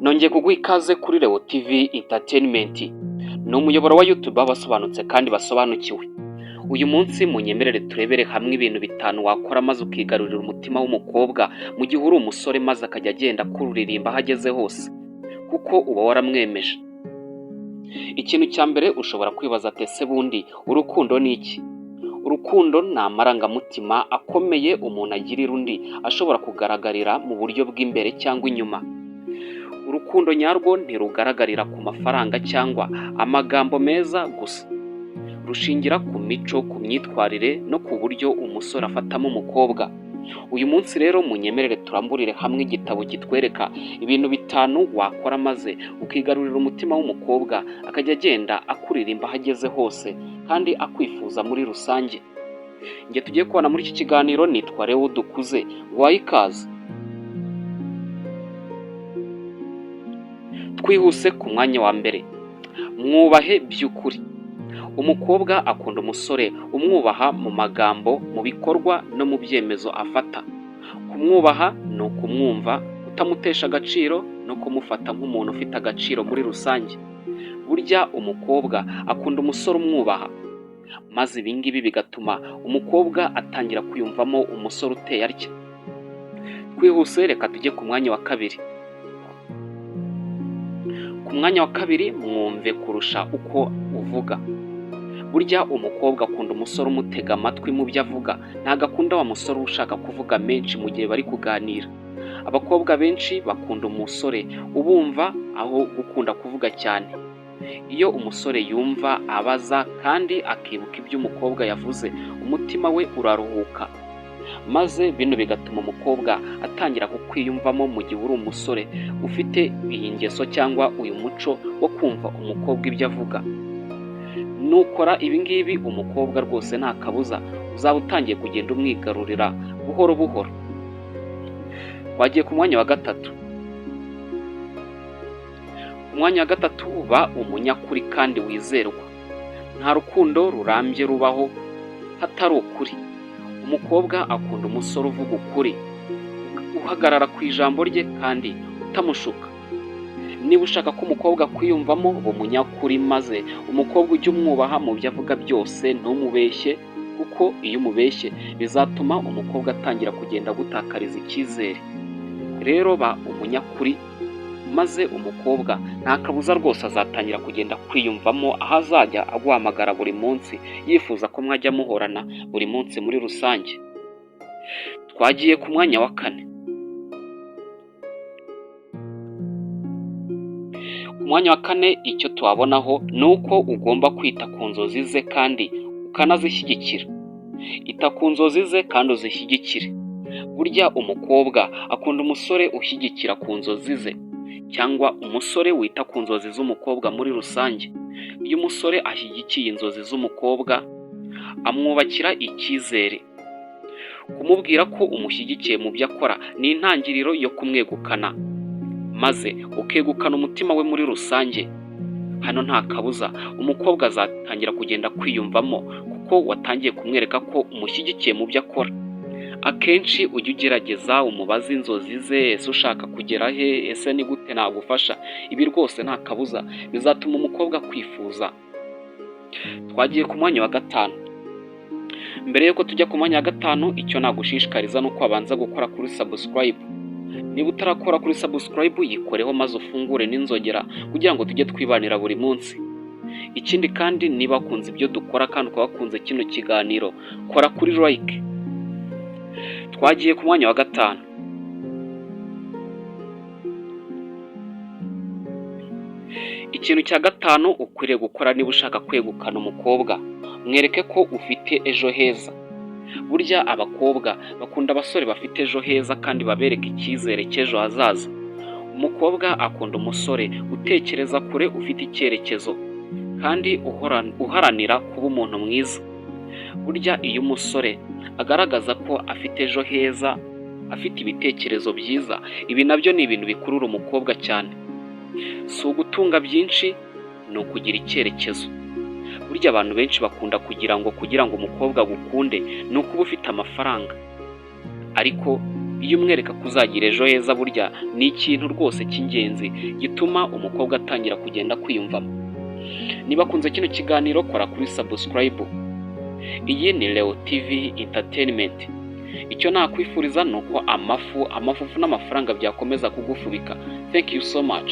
Nongeye kuguha ikaze kuri Leo TV Entertainment. Ni umuyoboro wa YouTube abasobanutse kandi basobanukiwe. Uyu munsi munyemerere turebere hamwe ibintu bitanu wakora maze ukigarurira umutima w'umukobwa mu gihe uri umusore maze akajya agenda kururirimba ahageze hose, kuko uba waramwemeje. Ikintu cya mbere ushobora kwibaza ati ese bundi urukundo ni iki? Urukundo ni amarangamutima akomeye umuntu agirira undi ashobora kugaragarira mu buryo bw'imbere cyangwa inyuma. Urukundo nyarwo ntirugaragarira ku mafaranga cyangwa amagambo meza gusa. Rushingira ku mico, ku myitwarire no ku buryo umusore afatamo umukobwa. Uyu munsi rero munyemerere turamburire hamwe igitabo kitwereka ibintu bitanu wakora maze ukigarurira umutima w'umukobwa akajya agenda akuririmba ahageze hose kandi akwifuza muri rusange. Njye tugiye kubana muri iki kiganiro nitwa Leo Dukuze, waha ikaze. Twihuse ku mwanya wa mbere, mwubahe by'ukuri. Umukobwa akunda umusore umwubaha mu magambo, mu bikorwa no mu byemezo afata. Kumwubaha ni ukumwumva, utamutesha agaciro no kumufata nk'umuntu ufite agaciro muri rusange. Burya umukobwa akunda umusore umwubaha, maze ibi ngibi bigatuma umukobwa atangira kwiyumvamo umusore uteye atya. Twihuse reka tujye ku mwanya wa kabiri. Ku mwanya wa kabiri, mwumve kurusha uko uvuga. Burya umukobwa akunda umusore umutega amatwi mu byo avuga, ntabwo akunda wa musore ushaka kuvuga menshi mu gihe bari kuganira. Abakobwa benshi bakunda umusore ubumva aho gukunda kuvuga cyane. Iyo umusore yumva, abaza kandi akibuka ibyo umukobwa yavuze, umutima we uraruhuka, maze bino bigatuma umukobwa atangira kukwiyumvamo mu gihe uri umusore ufite iyi ngeso cyangwa uyu muco wo kumva umukobwa ibyo avuga. Nukora ibi ngibi umukobwa rwose nta kabuza uzaba utangiye kugenda umwigarurira buhoro buhoro. Wagiye ku mwanya wa gatatu. Ku mwanya wa gatatu, ba umunyakuri kandi wizerwa. Nta rukundo rurambye rubaho hatari ukuri. Umukobwa akunda umusore uvuga ukuri, uhagarara ku ijambo rye kandi utamushuka. Niba ushaka ko umukobwa kwiyumvamo uba umunyakuri, maze umukobwa ujye umwubaha mu byo avuga byose, ntumubeshye, kuko iyo umubeshye bizatuma umukobwa atangira kugenda agutakariza icyizere. Rero ba umunyakuri, maze umukobwa nta kabuza rwose azatangira kugenda kwiyumvamo, aho azajya aguhamagara buri munsi yifuza ko mwajya muhorana buri munsi muri rusange. Twagiye ku mwanya wa kane. Ku mwanya wa kane, icyo tuwabonaho ni uko ugomba kwita ku nzozi ze kandi ukanazishyigikira. Ita ku nzozi ze kandi uzishyigikire. Burya umukobwa akunda umusore ushyigikira ku nzozi ze, cyangwa umusore wita ku nzozi z'umukobwa muri rusange. Iyo umusore ashyigikiye inzozi z'umukobwa, amwubakira icyizere. Kumubwira ko umushyigikiye mu byo akora ni intangiriro yo kumwegukana, maze ukegukana umutima we muri rusange. Hano nta kabuza umukobwa azatangira kugenda kwiyumvamo, kuko watangiye kumwereka ko umushyigikiye mu byo akora. Akenshi ujye ugerageza umubaze inzozi ze, ese ushaka kugera he, ese ni gute nagufasha. Ibi rwose nta kabuza bizatuma umukobwa kwifuza. Twagiye ku mwanya wa gatanu. Mbere yuko tujya ku mwanya wa gatanu, icyo nagushishikariza ni uko wabanza gukora kuri subscribe. Niba utarakora kuri subscribe, yikoreho maze ufungure n'inzogera kugira ngo tujye twibanira buri munsi. Ikindi kandi, niba wakunze ibyo dukora kandi ukaba wakunze kino kiganiro, kora kuri like. Twagiye ku mwanya wa gatanu. Ikintu cya gatanu ukwiriye gukora niba ushaka kwegukana umukobwa, mwereke ko ufite ejo heza. Burya abakobwa bakunda abasore bafite ejo heza kandi babereka icyizere cy'ejo hazaza. Umukobwa akunda umusore utekereza kure, ufite icyerekezo kandi uharanira kuba umuntu mwiza. Burya iyo umusore agaragaza ko afite ejo heza, afite ibitekerezo byiza, ibi nabyo ni ibintu bikurura umukobwa cyane. Si ugutunga byinshi, ni ukugira icyerekezo. Burya abantu benshi bakunda kugira ngo umukobwa agukunde ni ukuba ufite amafaranga, ariko iyo umwereka kuzagira ejo heza burya ni ikintu rwose cy'ingenzi gituma umukobwa atangira kugenda kwiyumvamo. Niba kunze kino kiganiro kora kuri subscribe. Iyi ni Leo TV Entertainment. Icyo nakwifuriza nuko amafufu n'amafaranga byakomeza kugufubika. Thank you so much.